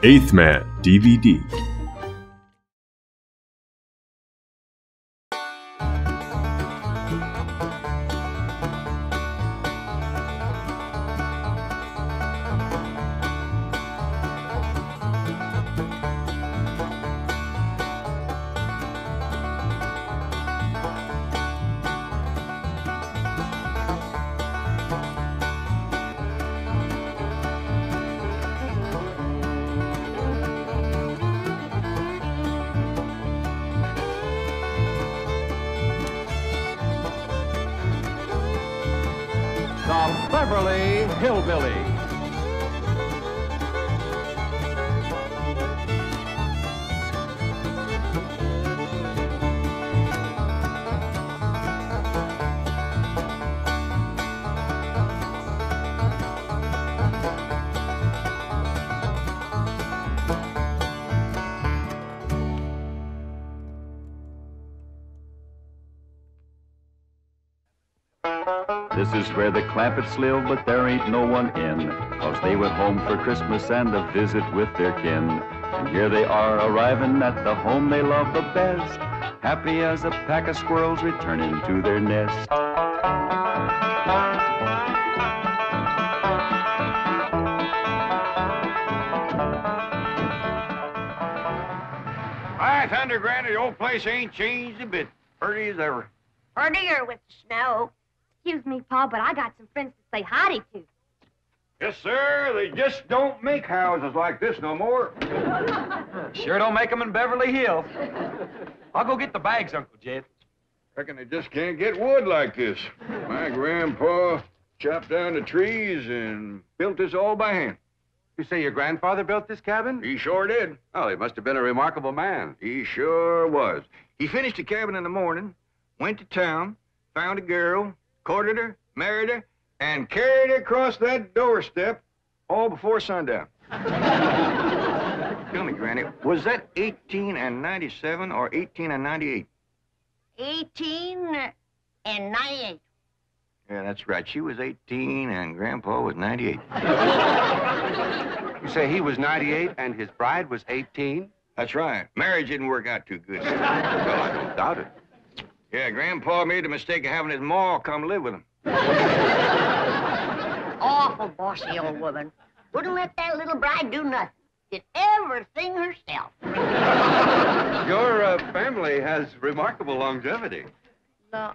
Eighth Man DVD. Beverly Hillbillies. This is where the Clampetts live, but there ain't no one in, 'cause they went home for Christmas and a visit with their kin. And here they are arriving at the home they love the best, happy as a pack of squirrels returning to their nest. All right, Thunder Granny, the old place ain't changed a bit. Pretty as ever. Prettier with the snow. Excuse me, Pa, but I got some friends to say howdy to. Yes, sir. They just don't make houses like this no more. Sure don't make them in Beverly Hills. I'll go get the bags, Uncle Jed. Reckon they just can't get wood like this. My grandpa chopped down the trees and built this all by hand. You say your grandfather built this cabin? He sure did. Oh, he must have been a remarkable man. He sure was. He finished the cabin in the morning, went to town, found a girl, courted her, married her, and carried her across that doorstep all before sundown. Tell me, Granny, was that 1897 or 1898? 1898. Yeah, that's right. She was 18 and Grandpa was 98. You say he was 98 and his bride was 18? That's right. Marriage didn't work out too good. Well, I don't doubt it. Yeah, Grandpa made the mistake of having his ma come live with him. Awful bossy old woman. Wouldn't let that little bride do nothing. Did everything herself. Your family has remarkable longevity. No.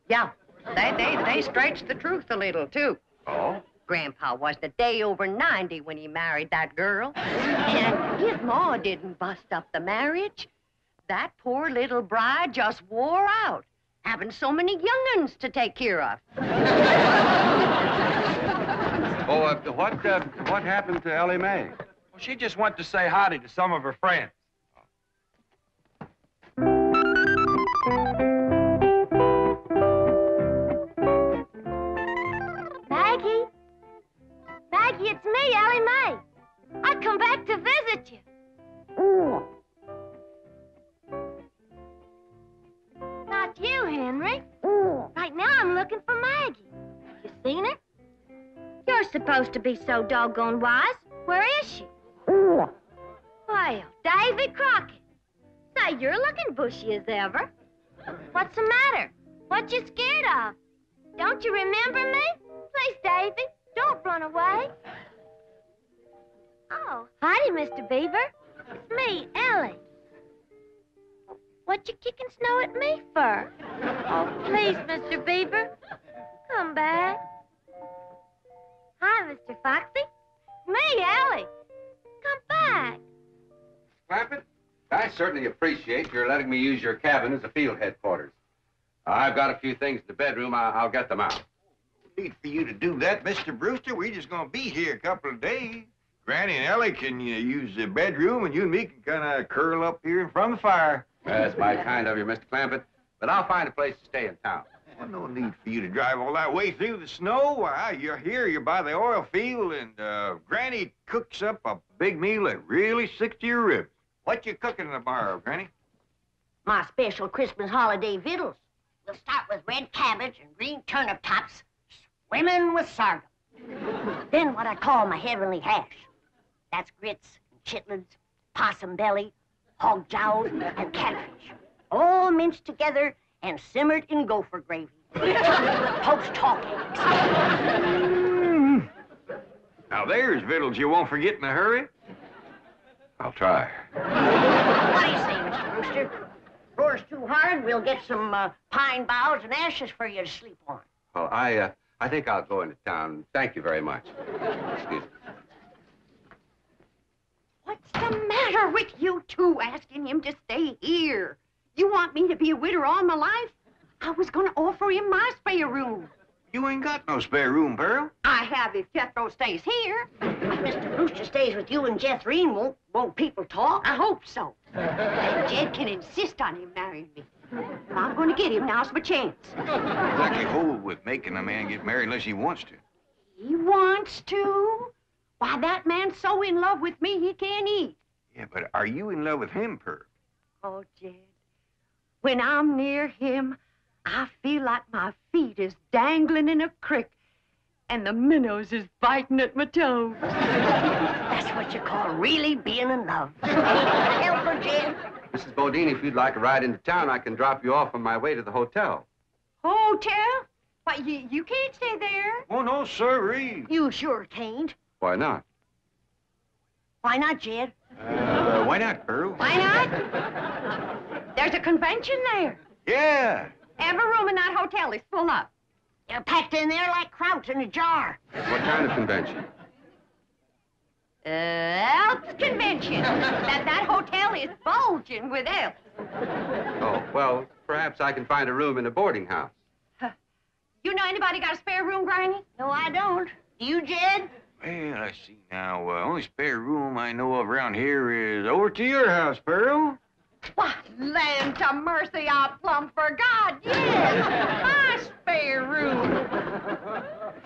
Yeah, they stretched the truth a little, too. Oh? Grandpa was the day over 90 when he married that girl. And his ma didn't bust up the marriage. That poor little bride just wore out, having so many young'uns to take care of. Oh, what happened to Elly May? Well, she just went to say howdy to some of her friends. Maggie? Maggie, it's me, Elly May. I come back to visit you. Ooh. Not you, Henry. Right now I'm looking for Maggie. You seen her? You're supposed to be so doggone wise. Where is she? Well, Davy Crockett. Say, you're looking bushy as ever. What's the matter? What you scared of? Don't you remember me? Please, Davy, don't run away. Oh, howdy, Mr. Beaver. It's me, Elly. What you kicking snow at me for? Oh, please, Mr. Beaver, come back. Hi, Mr. Foxy. Me, Elly. Come back. Clampett, I certainly appreciate your letting me use your cabin as a field headquarters. I've got a few things in the bedroom. I'll get them out. No need for you to do that, Mr. Brewster. We're just going to be here a couple of days. Granny and Elly can use the bedroom, and you and me can kind of curl up here in front of the fire. That's mighty kind of you, Mr. Clampett. But I'll find a place to stay in town. Well, no need for you to drive all that way through the snow. Why, you're here, you're by the oil field, and Granny cooks up a big meal that really sticks to your ribs. What you cooking in the bar, Granny? My special Christmas holiday victuals. We'll start with red cabbage and green turnip tops, swimming with sorghum. Then what I call my heavenly hash. That's grits and chitlins, possum belly, hog jowls, and catfish. All minced together and simmered in gopher gravy. With post-talk eggs. Now there's victuals you won't forget in a hurry. I'll try. What do you say, Mr. Brewster? Roars too hard, we'll get some pine boughs and ashes for you to sleep on. Well, I think I'll go into town. Thank you very much. Excuse me. What's the matter with you two asking him to stay here? You want me to be a widow all my life? I was going to offer him my spare room. You ain't got no spare room, Pearl. I have if Jethro stays here. If Mr. Brewster stays with you and Jethro, won't people talk? I hope so. And Jed can insist on him marrying me. I'm going to get him. Now's my chance. Exactly hold with making a man get married unless he wants to. He wants to? Why, that man's so in love with me he can't eat. Yeah, but are you in love with him, Pearl? Oh, Jed, when I'm near him, I feel like my feet is dangling in a creek and the minnows is biting at my toes. That's what you call really being in love. Help her, Jed. Mrs. Bodine, if you'd like a ride into town, I can drop you off on my way to the hotel. Hotel? Why, you can't stay there. Oh, no, sirree. You sure can't. Why not? Why not, Jed? Why not, Pearl? Why not? There's a convention there. Yeah. Every room in that hotel is full up. You're packed in there like krauts in a jar. What kind of convention? Elks convention. That hotel is bulging with elks. Oh, well, perhaps I can find a room in a boarding house. You know anybody got a spare room, Granny? No, I don't. Do you, Jed? Well, I see now. Only spare room I know of around here is over to your house, Pearl. Why, land to mercy, I plumb forgot. Yes, my spare room.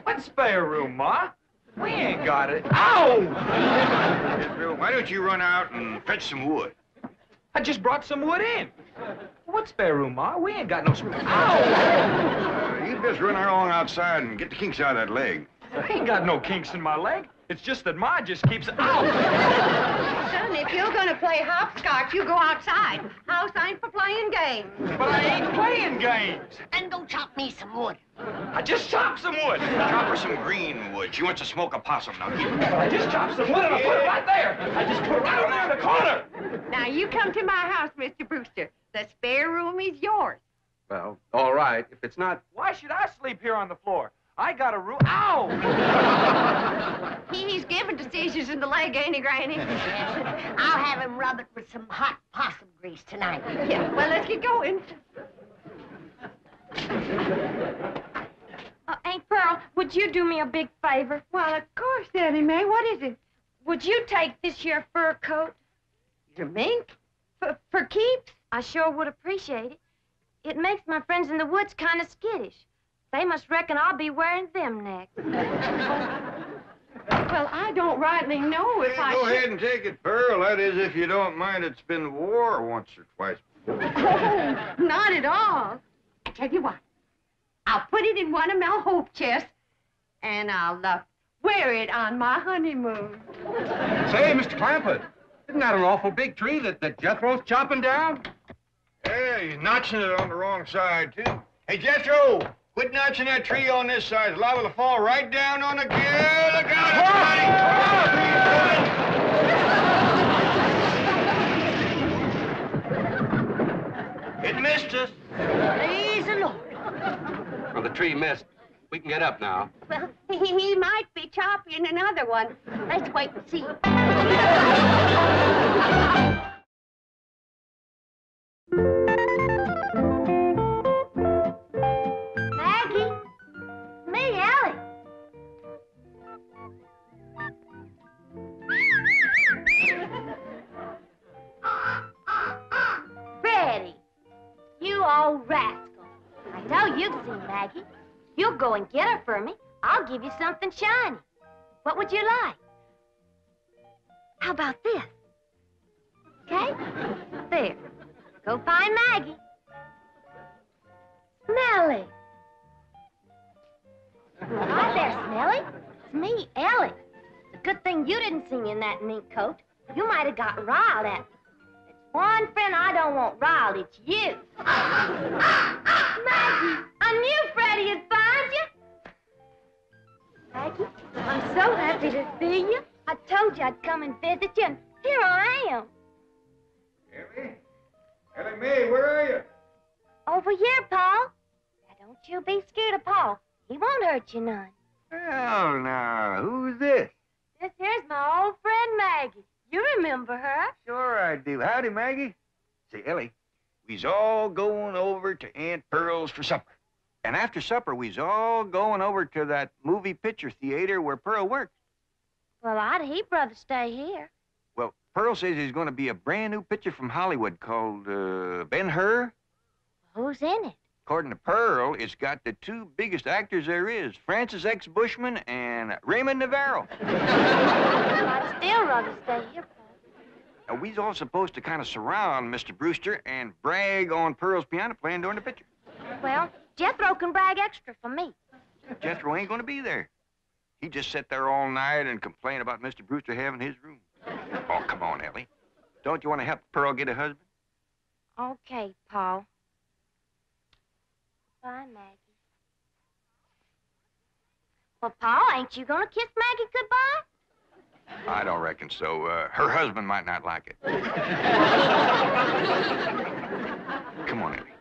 What spare room, Ma? We ain't got it. Ow! Pearl, why don't you run out and fetch some wood? I just brought some wood in. What spare room, Ma? We ain't got no spare. Ow! You just run along outside and get the kinks out of that leg. I ain't got no kinks in my leg. It's just that Ma just keeps... Ow! Son, if you're gonna play hopscotch, you go outside. House ain't for playing games. But I ain't playing games. Then go chop me some wood. I just chopped some wood. Chop her some green wood. She wants to smoke a possum. Now give her. I just chopped some wood and I put it right there. I just put it right over there in the corner. Now, you come to my house, Mr. Brewster. The spare room is yours. Well, all right. If it's not... Why should I sleep here on the floor? I got a room. Ow! He's given to seizures in the leg, ain't he, Granny? I'll have him rub it with some hot possum grease tonight. Yeah, well, let's get going. Aunt Pearl, would you do me a big favor? Well, of course, Elly May. What is it? Would you take this here fur coat? Your mink? For keeps? I sure would appreciate it. It makes my friends in the woods kind of skittish. They must reckon I'll be wearing them next. Well, I don't rightly know if I Go should... ahead and take it, Pearl. That is, if you don't mind it's been war once or twice before. Oh, not at all. I tell you what, I'll put it in one of my hope chests, and I'll wear it on my honeymoon. Say, Mr. Clampett, isn't that an awful big tree that Jethro's chopping down? Yeah, he's notching it on the wrong side, too. Hey, Jethro, quit notching that tree on this side. It's liable to fall right down on the... Look out! It missed us. Praise the Lord. Well, the tree missed. We can get up now. Well, he might be chopping another one. Let's wait and see. Maggie? Me, Elly. Freddie, you old rascal. I know you've seen Maggie. You'll go and get her for me. I'll give you something shiny. What would you like? How about this? Okay? There. Go find Maggie. Smelly. Hi there, Smelly. It's me, Elly. It's a good thing you didn't see me in that mink coat. You might have gotten riled at me. It's one friend I don't want riled, it's you. Maggie, I knew Freddie would find you. Maggie, I'm so happy to see you. I told you I'd come and visit you, and here I am. Elly May, where are you? Over here, Paul. Now, don't you be scared of Paul. He won't hurt you none. Oh, now, who's this? This here's my old friend Maggie. You remember her? Sure I do. Howdy, Maggie. Say, Elly, we's all going over to Aunt Pearl's for supper. And after supper, we's all going over to that movie picture theater where Pearl works. Well, I'd he'd rather stay here. Well, Pearl says there's going to be a brand new picture from Hollywood called Ben Hur. Who's in it? According to Pearl, it's got the two biggest actors there is, Francis X. Bushman and Raymond Navarro. I'd still rather stay here, Paul. Now, we's all supposed to kind of surround Mr. Brewster and brag on Pearl's piano playing during the picture. Well, Jethro can brag extra for me. Jethro ain't going to be there. He just sat there all night and complained about Mr. Brewster having his room. Oh, come on, Elly. Don't you want to help Pearl get a husband? Okay, Paul. Bye, Maggie. Well, Paul, ain't you gonna kiss Maggie goodbye? I don't reckon so. Her husband might not like it. Come on, Elly.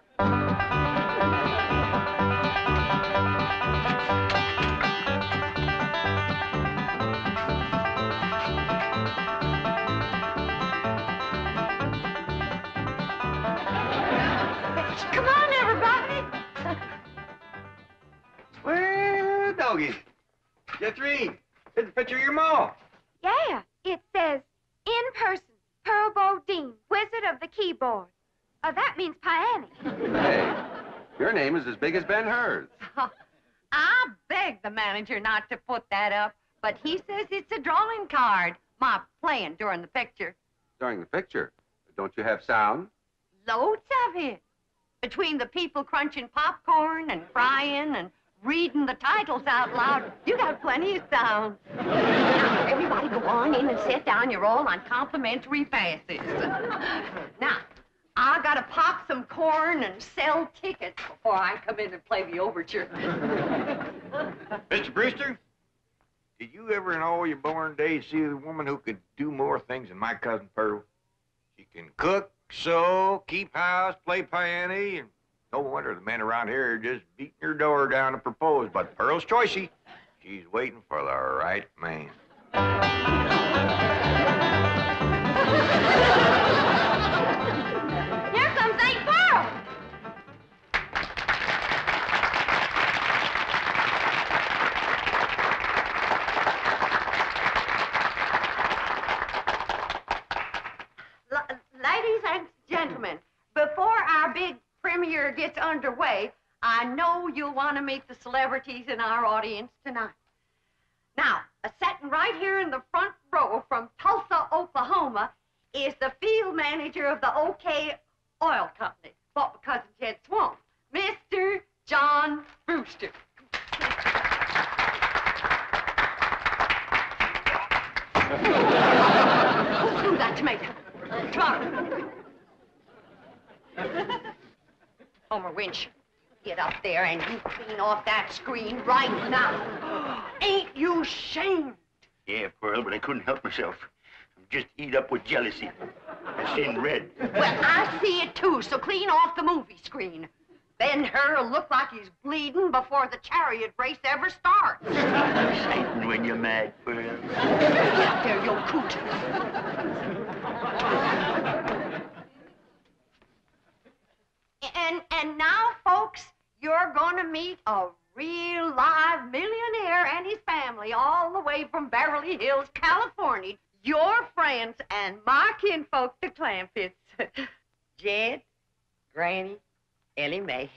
Come on, everybody. Well, doggy. Jethro, it's a picture of your ma. Yeah, it says, in person, Pearl Bodine, Wizard of the Keyboard. That means Piany. Hey, your name is as big as Ben Hur's. I begged the manager not to put that up, but he says it's a drawing card. My playing during the picture. During the picture, don't you have sound? Loads of it. Between the people crunching popcorn and crying and reading the titles out loud, you got plenty of sound. Now, everybody go on in and sit down. You're all on complimentary passes. Now, I gotta pop some corn and sell tickets before I come in and play the overture. Mr. Brewster, did you ever in all your born days see a woman who could do more things than my cousin Pearl? She can cook, sew, keep house, play piano, and no wonder the men around here are just beating her door down to propose. But Pearl's choicey. She's waiting for the right man. Here comes Aunt Pearl. Ladies and gentlemen, before our big premiere gets underway, I know you'll want to meet the celebrities in our audience tonight. Now, sitting right here in the front row from Tulsa, Oklahoma, is the field manager of the OK Oil Company, bought by Cousin Jed Swamp, Mr. John Brewster. Go through that tomato. Come on. Homer Winch, get up there and you clean off that screen right now. Ain't you ashamed? Yeah, Pearl, but I couldn't help myself. I'm just eat up with jealousy. I seen red. Well, I see it too, so clean off the movie screen. Ben Hur will look like he's bleeding before the chariot race ever starts. Exciting when you're mad, Pearl. Get up there, you coot. And now, folks, you're going to meet a real live millionaire and his family all the way from Beverly Hills, California. Your friends and my kinfolk, the Clampetts. Jed, Granny, Elly May.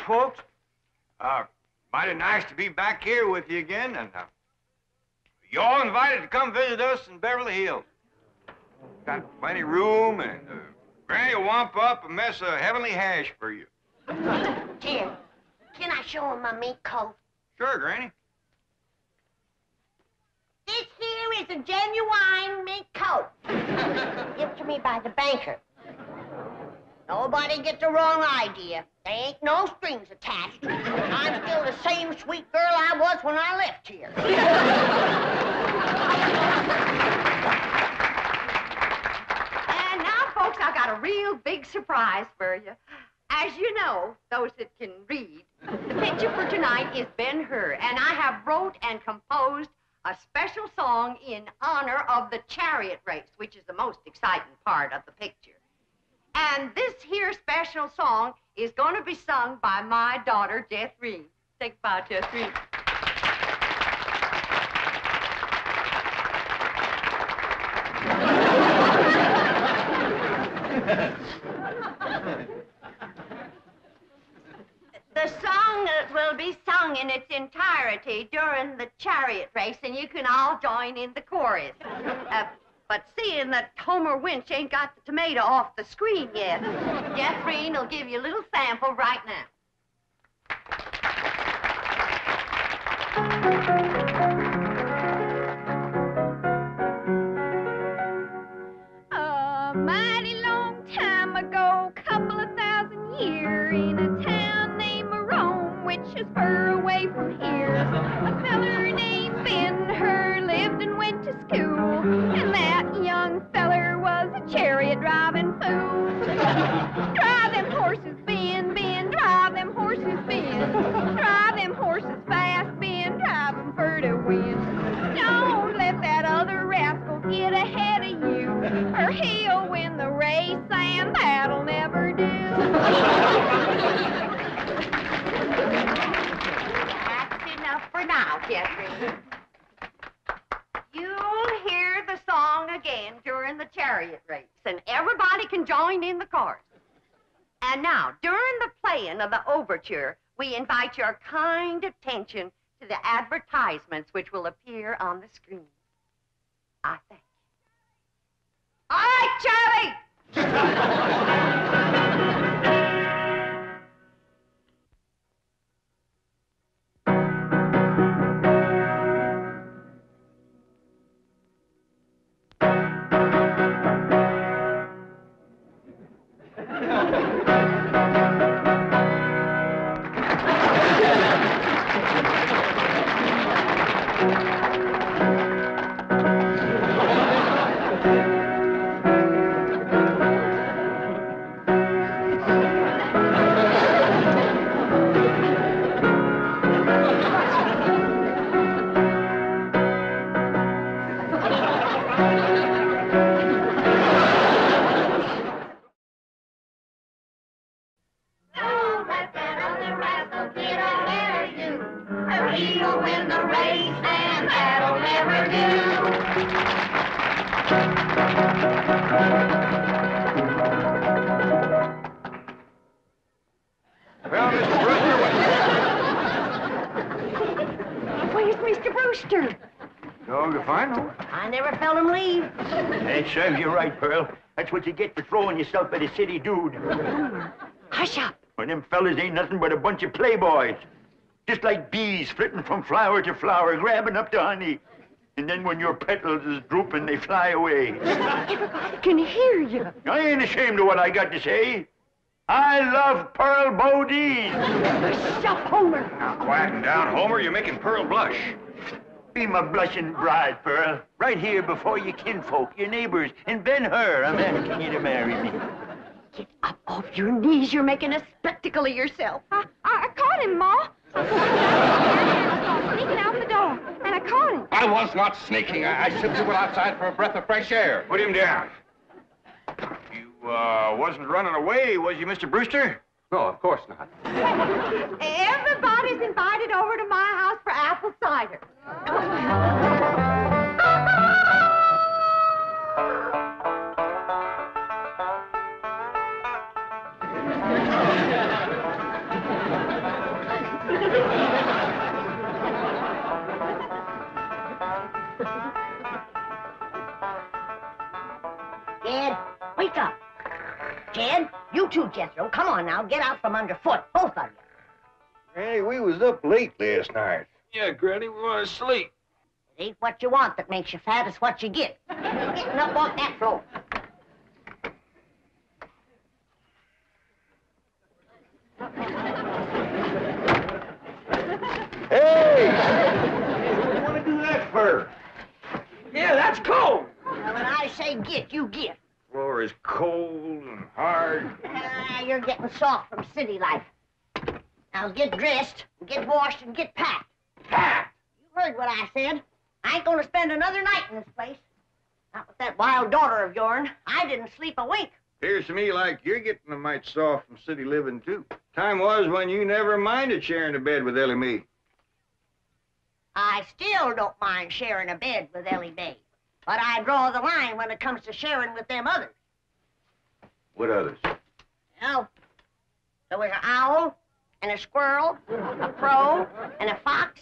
Folks, mighty nice to be back here with you again, and you're all invited to come visit us in Beverly Hills. Got plenty of room and Granny will wamp up a mess of heavenly hash for you. Jim, can I show him my mink coat? Sure, Granny. This here is a genuine mink coat. Given to me by the banker. Nobody gets the wrong idea. There ain't no strings attached. I'm still the same sweet girl I was when I left here. And now, folks, I got a real big surprise for you. As you know, those that can read, the picture for tonight is Ben Hur, and I have wrote and composed a special song in honor of the chariot race, which is the most exciting part of the picture. And this here special song is going to be sung by my daughter, Jethro. Take a bow, Jethro. The song will be sung in its entirety during the chariot race, and you can all join in the chorus. But seeing that Homer Winch ain't got the tomato off the screen yet, Jethro will give you a little sample right now. A mighty long time ago, couple of thousand years, in a town named Rome, which is far away from here, a feller named Ben Hur lived and went to school, and that young feller was a chariot driving fool. Drive them horses, Ben, Ben, drive them horses, Ben. Drive them horses fast, Ben, drive them for to win. Don't let that other rascal get ahead of you, or he'll win the race, and that'll never do. That's enough for now, Jethro. You'll hear the song again during the chariot race, and everybody can join in the chorus. And now, during the playing of the overture, we invite your kind attention to the advertisements which will appear on the screen. I thank you. All right, Charlie! Well, Mr. Brewster, Where's Mr. Brewster? no, you find no. I never felt him leave. That serves you right, Pearl. That's what you get for throwing yourself at a city dude. Hush up. Well, them fellas ain't nothing but a bunch of playboys. Just like bees flitting from flower to flower, grabbing up the honey. And then when your petals is drooping, they fly away. Everybody can hear you. I ain't ashamed of what I got to say. I love Pearl Bodine. Hush up, Homer. Now, quieten down, Homer. You're making Pearl blush. Be my blushing bride, Pearl. Right here before your kinfolk, your neighbors, and Ben Hur. I'm asking you to marry me. Get up off your knees. You're making a spectacle of yourself. I caught him, Ma. I was sneaking out the door, and I caught him. I was not sneaking. I simply went outside for a breath of fresh air. Put him down. You, wasn't running away, was you, Mr. Brewster? No, of course not. Everybody's invited over to my house for apple cider. Dad, wake up. Ted, you too, Jethro. Come on now, get out from underfoot, both of you. Granny, we was up late last night. Yeah, Granny, we want to sleep. It ain't what you want that makes you fat, it's what you get. Getting up off that floor. Hey! What do you want to do that for? Yeah, that's cold. Now, when I say get, you get. Floor is cold and hard. You're getting soft from city life. Now get dressed, get washed, and get packed. Packed? You heard what I said. I ain't gonna spend another night in this place. Not with that wild daughter of yourn. I didn't sleep a wink. Appears to me like you're getting a mite soft from city living, too. Time was when you never minded sharing a bed with Elly May. I still don't mind sharing a bed with Elly May. But I draw the line when it comes to sharing with them others. What others? Well, there was an owl, and a squirrel, a crow, and a fox,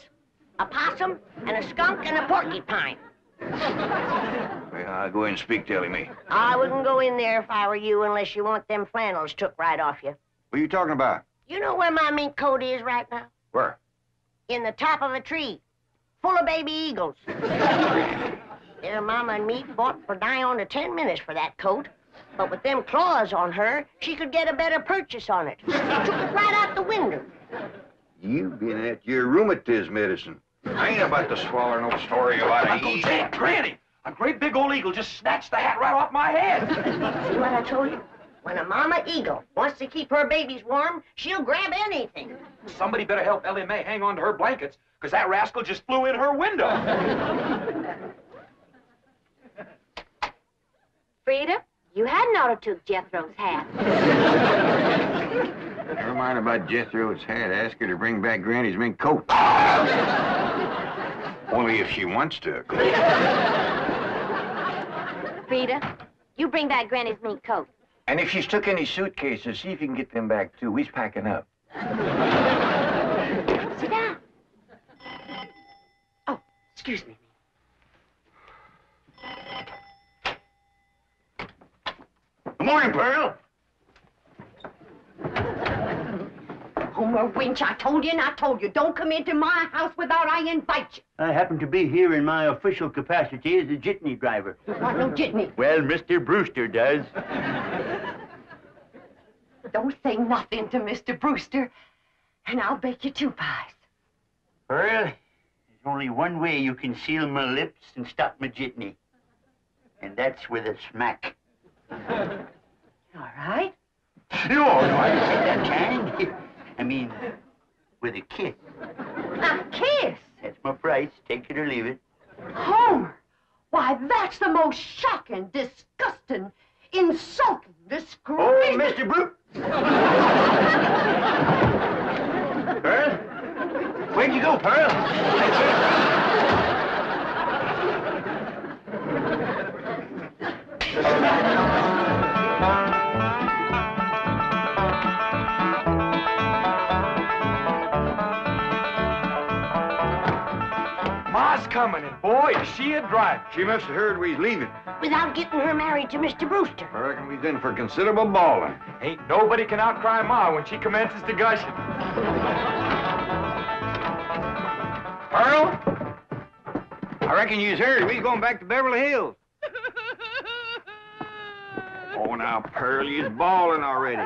a possum, and a skunk, and a porcupine. Well, I'll go in and speak to Elly May. I wouldn't go in there if I were you unless you want them flannels took right off you. What are you talking about? You know where my mink coat is right now? Where? In the top of a tree, full of baby eagles. Their mama and me fought for nigh on to 10 minutes for that coat. But with them claws on her, she could get a better purchase on it. Took it right out the window. You've been at your rheumatism medicine. I ain't about to swallow no story about Uncle a Jack, Granny, a great big old eagle just snatched the hat right off my head. See what I told you? When a mama eagle wants to keep her babies warm, she'll grab anything. Somebody better help Elly May hang on to her blankets, because that rascal just flew in her window. Frida, you hadn't ought to took Jethro's hat. Never mind about Jethro's hat. Ask her to bring back Granny's mink coat. Only if she wants to. Frida, you bring back Granny's mink coat. And if she's took any suitcases, see if you can get them back, too. We's packing up. Sit down. Oh, excuse me. Good morning, Pearl. Homer Winch, I told you and I told you, don't come into my house without I invite you. I happen to be here in my official capacity as a jitney driver. You want no jitney? Well, Mr. Brewster does. Don't say nothing to Mr. Brewster, and I'll bake you 2 pies. Pearl, there's only one way you can seal my lips and stop my jitney. And that's with a smack. All right. No, I didn't say that kind. I mean, with a kiss. A kiss? That's my price. Take it or leave it. Homer, why, that's the most shocking, disgusting, insulting, disgraceful... Oh, Mr. Brewster! Pearl? Where'd you go, Pearl? Ma's coming, and boy, is she a driver. She must have heard we was leaving. Without getting her married to Mr. Brewster. I reckon we's in for considerable bawling. Ain't nobody can outcry Ma when she commences to gushing. Pearl? I reckon you's heard we's going back to Beverly Hills. Oh, now, Pearl, you's bawling already.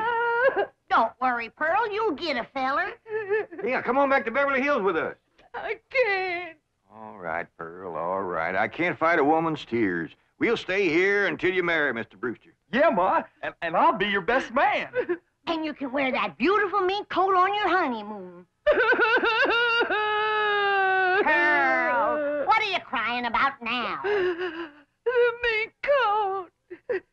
Don't worry, Pearl. You'll get a feller. Yeah, come on back to Beverly Hills with us. I can't. All right, Pearl, all right. I can't fight a woman's tears. We'll stay here until you marry Mr. Brewster. Yeah, Ma, and I'll be your best man. And you can wear that beautiful mink coat on your honeymoon. Pearl, what are you crying about now? The mink coat.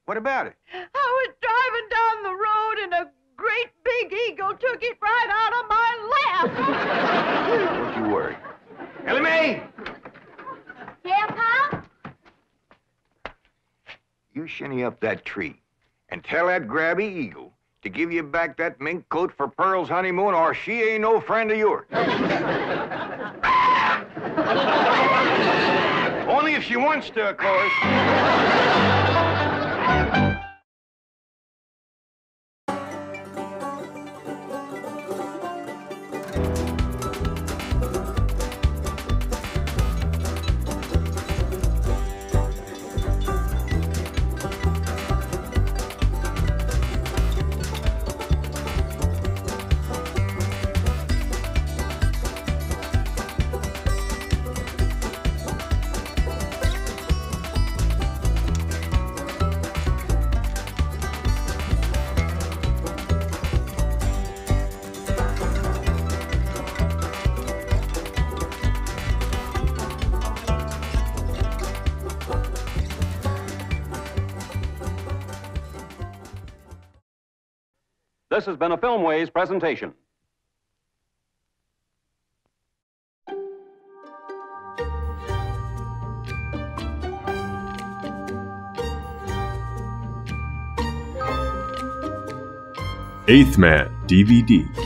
What about it? I was driving down the road and a great big eagle took it right out of my lap. Don't you worry. Elly May! Yeah, Pa? You shinny up that tree and tell that grabby eagle to give you back that mink coat for Pearl's honeymoon, or she ain't no friend of yours. Only if she wants to, of course. This has been a Filmways presentation. Eighth Man DVD.